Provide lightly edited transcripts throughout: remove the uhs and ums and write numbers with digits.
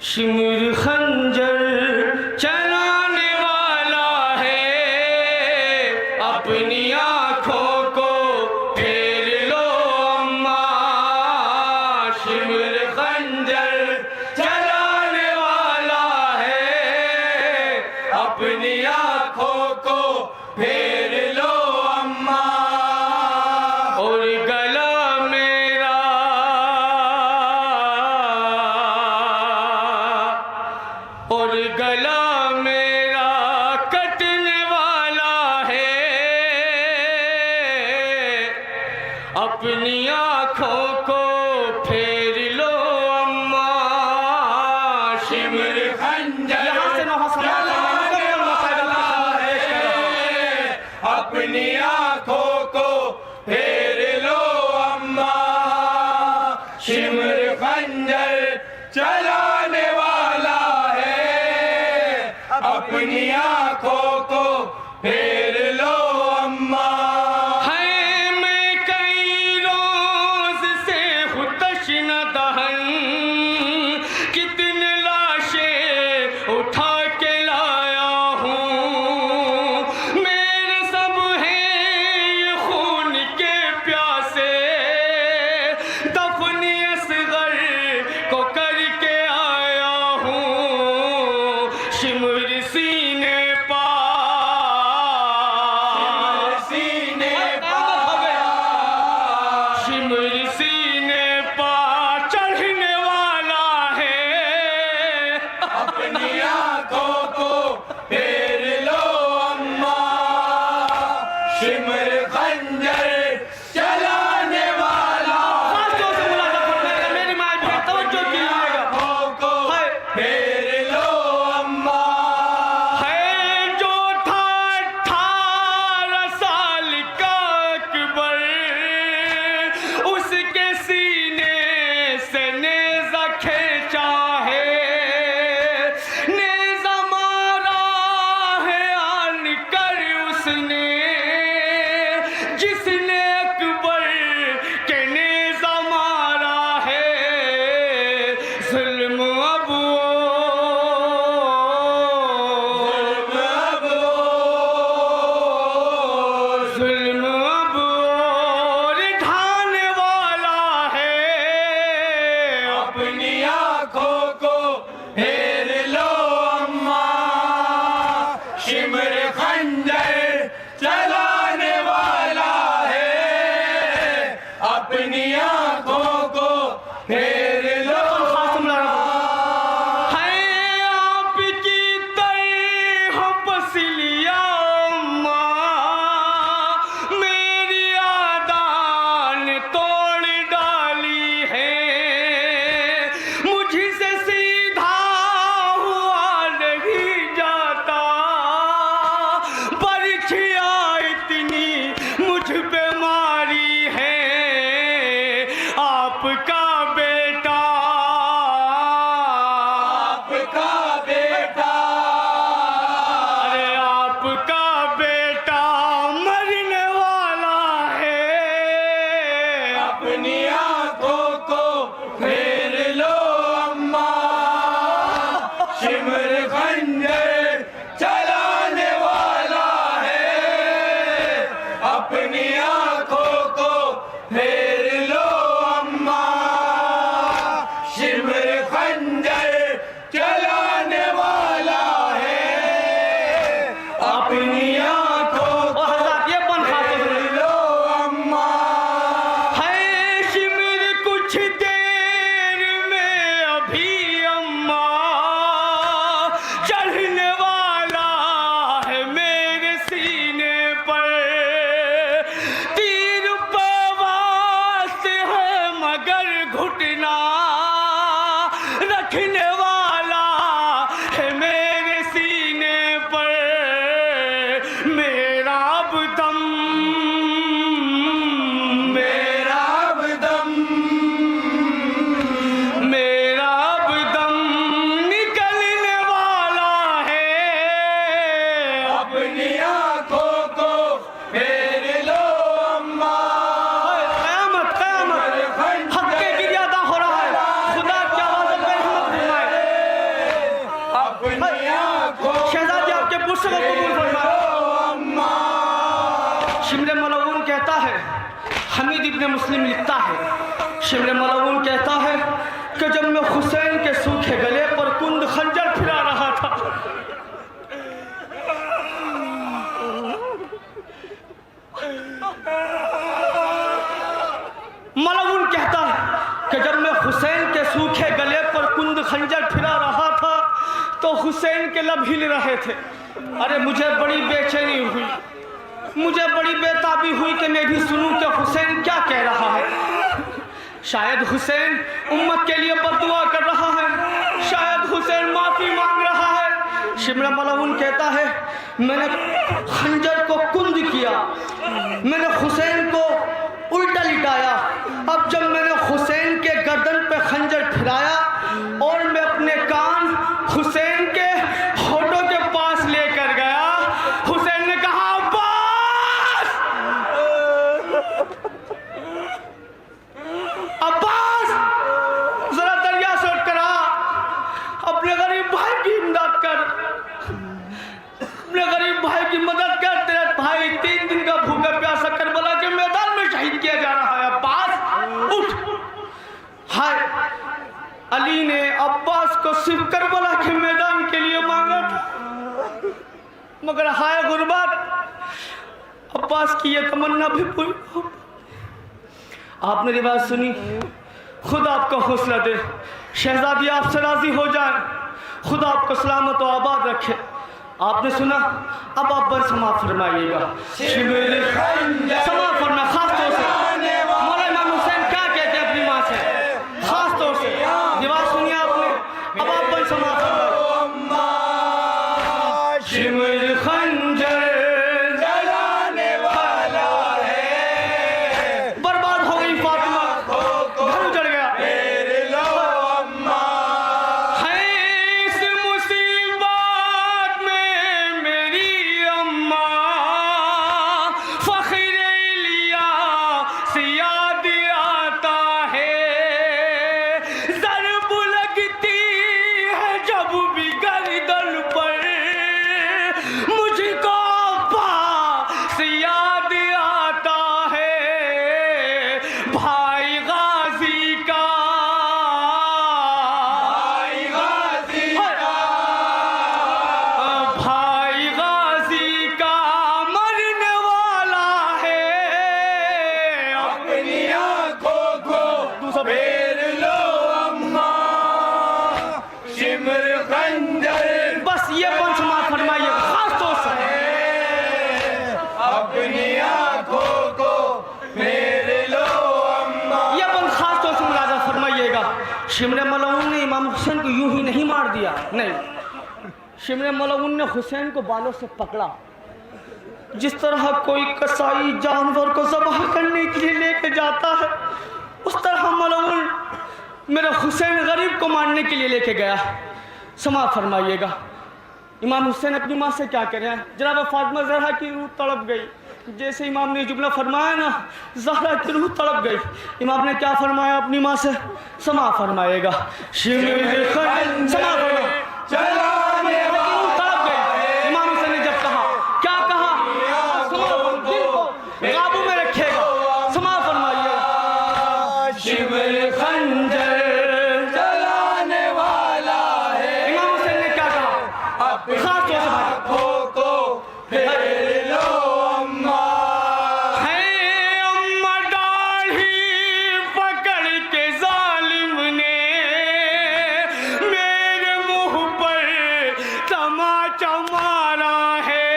Shimmer खंजर चलाने वाला है, अपनी आँखों को फेर लो अम्मा। शिमर खंजर चलाने वाला है, अपनी आँखों को फेर लो अम्मा। और गला मेरा कटने वाला है, अपनी आँखों को फेर लो अम्मा। शिमर खंजर चलाने वाला है, अपनी आँखों को फेर लो अम्मा। शिमर खंजर चलाने वाला है, अपनी आँखों को फेर लो अम्मा। है मैं कई रोज से हूँ तश्न दहन, कितने लाशें उठा के लाया हूँ। मेरे सब हैं ये खून के प्यासे, दफन असगर को करके आया हूँ। शिमर सीने पा चढ़ने वाला है, अपनी आँखों को फेर लो अम्मा। शिमर खंजर चलाने वाला है, मेरी माँ भी तवज्जो कीजिएगा, आँखों को फेर लो अम्मा। है जो था 18 साल का अकबर, उसके सीने से नेज़ा खींचा है। नेज़ा मारा है आन कर उसने, जिसने अकबर के नेज़ा मारा है। जुल्म अब और ढाने वाला है, अपनी आँखों को फेर लो अम्मा। शिमर खंजर चलाने वाला है, अपनी आँखों को फेर लो अम्मा। है आपकी तरह पसलिया अम्मा, मेरी आदान तोड़ डाली है। मुझसे सीधा हुआ नहीं जाता, बरछिया इतनी मुझ पे मारी है। आपका बेटा अरे आपका बेटा मरने वाला है, अपनी आँखों को फेर लो अम्मा। शिमर खंजर चलाने वाला है, अपनी आँखों को फेर लो अम्मा। शिमर खंजर चलाने वाला है, अपनी आँखों को फेर लो अम्मा। है शिमर कुछ देर में अभी अम्मा चढ़ने वाला है मेरे सीने पर। तीर पवास है मगर घुटना रखने वाला है मेरे सीने पर। मेरा अब दम निकलने वाला है, अपनी आँखों को फेर लो अम्मा। क़यामत हक़ के गिरियादा हो रहा है, खुदा की आवाज़ में हिम्मत फरमाए। खंजर फिरा रहा था तो हुसैन के लब हिल रहे थे। अरे मुझे बड़ी बेचैनी हुई, मुझे बड़ी बेताबी हुई कि मैं भी सुनूं कि हुसैन क्या कह रहा है। शायद हुसैन उम्मत के लिए बद्दुआ कर रहा है, शायद हुसैन माफी मांग रहा है। शिमला मलऊन कहता है मैंने खंजर को कुंद किया, मैंने हुसैन को उल्टा लिटाया। अब जब मैंने हुसैन के गर्दन पे खंजर फिराया और मैं अपने कान हुसैन के होठों के पास लेकर गया, हुसैन ने कहा अब्बास, अब्बास जरा दरिया से उठ कर आ, अपने गरीब भाई की इमदाद कर, अपने गरीब भाई की मदद कर। तेरा भाई 3 दिन का भूखा प्यासा करबला के मैदान में शहीद किया जा रहा है। अब्बास उठ। हाय, अली ने अब्बास को सिर्फ करबला के मैदान के लिए मांगा था, मगर हाय गुर्बत, अब्बास की यह तमन्ना भी पूरी हो। आपने रिवायत सुनी, खुद आपको हौसला दे, शहजादी आपसे राजी हो जाए, खुद आपको सलामत और आबाद रखे। आपने सुना, अब आप बस समा फरमाइएगा। समा फरमा खास तौर से मौला इमाम हुसैन क्या कहते हैं अपनी माँ से, खास तौर से रिवाज सुनिए आपने। अब आप बस समा फरमाइए। शिमर खंजर जलाने वाला है, बर्बाद हो गई फातिमा, घर उजड़ गया। बस ये पंच मार फरमाइए खास तौर से अपनी आंखों को मेरे लो अम्मा, ये पंच खास तौर से मुलाजा फरमाइएगा। शिमर मलऊन ने इमाम हुसैन को यूं ही नहीं मार दिया, नहीं, शिमर मलऊन ने हुसैन को बालों से पकड़ा। जिस तरह कोई कसाई जानवर को ज़बाह करने के लिए लेके जाता है, उस तरह मलऊन मेरे हुसैन गरीब को मारने के लिए लेके गया। समा फरमाइएगा। इमाम हुसैन अपनी माँ से क्या करें, जनाब फातिमा ज़हरा की रूह तड़प गई। जैसे इमाम ने जुमला फरमाया ना, ज़हरा की रूह तड़प गई। इमाम ने क्या फरमाया अपनी माँ से, समा फरमाइएगा। समा चलाने वाला तड़प गई। इमाम हुसैन ने जब कहा, क्या कहा, दिल को काबू में रखेगा, समा फरमाइएगा। शिमर खंजर जलाने वाला है। इमाम हुसैन ने क्या कहा, खास तौर से आँखों को फेर लो अम्मा। है अम्मा दाढ़ी पकड़ के जालिम ने मेरे मुंह पर तमाचा मारा है,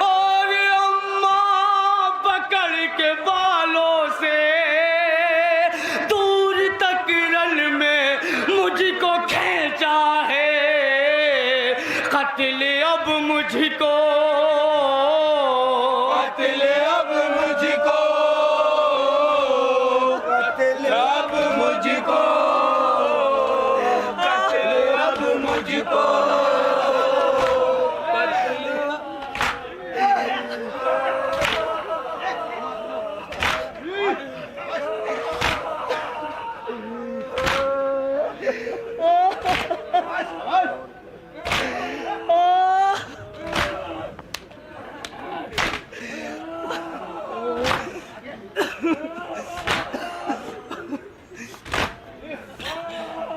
और अम्मा पकड़ के बालों से दूर तक रन में मुझको खींचा है। कत्ल अब मुझको, कत्ल अब मुझको, कत्ल अब मुझको, कत्ल अब मुझको।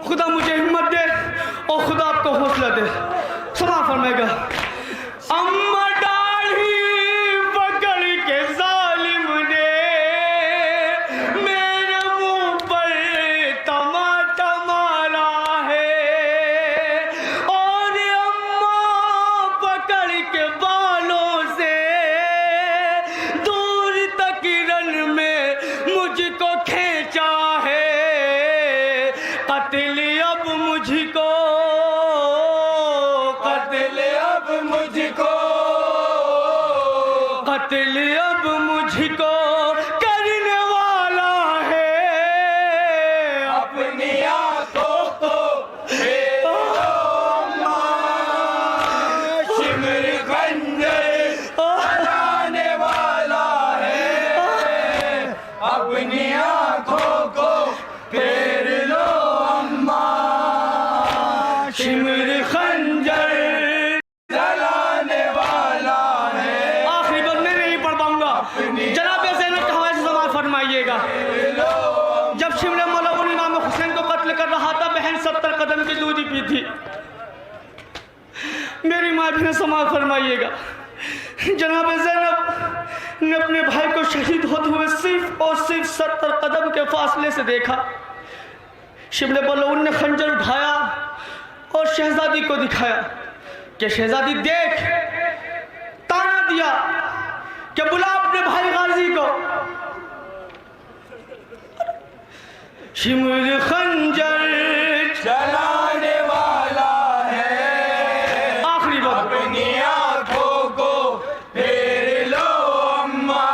खुदा मुझे हिम्मत दे और खुदा आपको हौसला दे। समा फरमाएगा। अम्मा दाढ़ी पकड़ के जालिम ने मेरे मुंह पर तमाचा मारा मुझको, कत्ल अब मुझको, कत्ल अब मुझको करने वाला है। अपनी आंखों को फेर लो अम्मा, शिमर खंजर चलाने वाला है। अपनी आंखों को फेर लो अम्मा, शिमर खंजर चलाने वाला है। आखिरी बात मैं नहीं पढ़ पाऊंगा। जनाब ज़ैनब का हवाले से समाअत फरमाइएगा। जब शिमला मौलवी इमाम हुसैन को कत्ल कर रहा था, बहन 70 कदम की दूरी पी थी। मेरी माँ भी समाअत फरमाइएगा। जनाब ज़ैनब ने अपने भाई को शहीद होते हुए सिर्फ और सिर्फ 70 कदम के फासले से देखा। शिमला मौलवी ने खंजर उठाया और शहजादी को दिखाया कि शहजादी देख, ताना दिया कि बुला अपने भाई गाजी को। शिमर खंजर चलाने वाला है। आखिरी बात, अपनी आंखों को फेर लो अम्मा,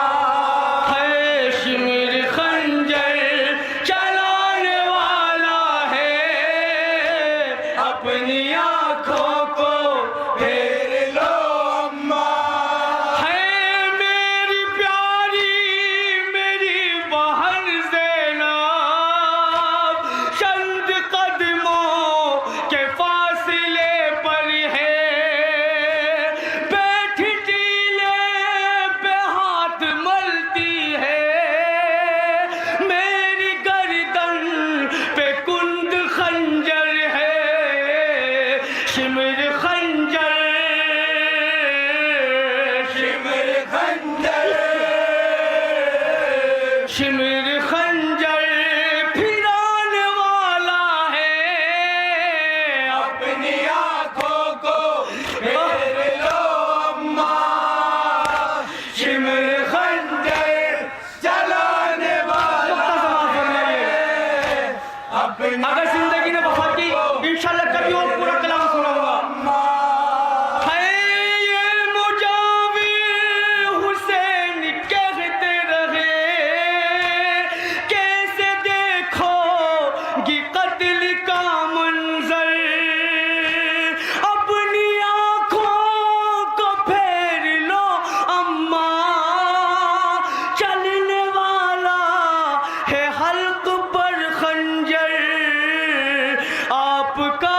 है शिमर खंजर चलाने वाला है। अपनी आंखों को फेर लो अम्मा, है मेरी प्यारी मेरी बहन ज़ैनब, चंद कदमों के फासले पर है। बैठी टीले पे हाथ मलती है, मेरी गर्दन पे कुंद खंजर है। शिमर खंजर, शिमर खंजर, शिमर खंजर फिराने वाला है। अपनी आंखों को फेर लो अम्मा, शिमर खंजर चलाने वाला है। अपनी अगर जिंदगी ने वफा की, इंशाल्लाह कभी और पूरा कलाम सुनाऊंगा। है ये मुजाविर हुसैन कहते रहे, कैसे देखोगी कत्ल का मंजर। अपनी आंखों को फेर लो अम्मा, चलने वाला है हल्क पर खंजर। आपका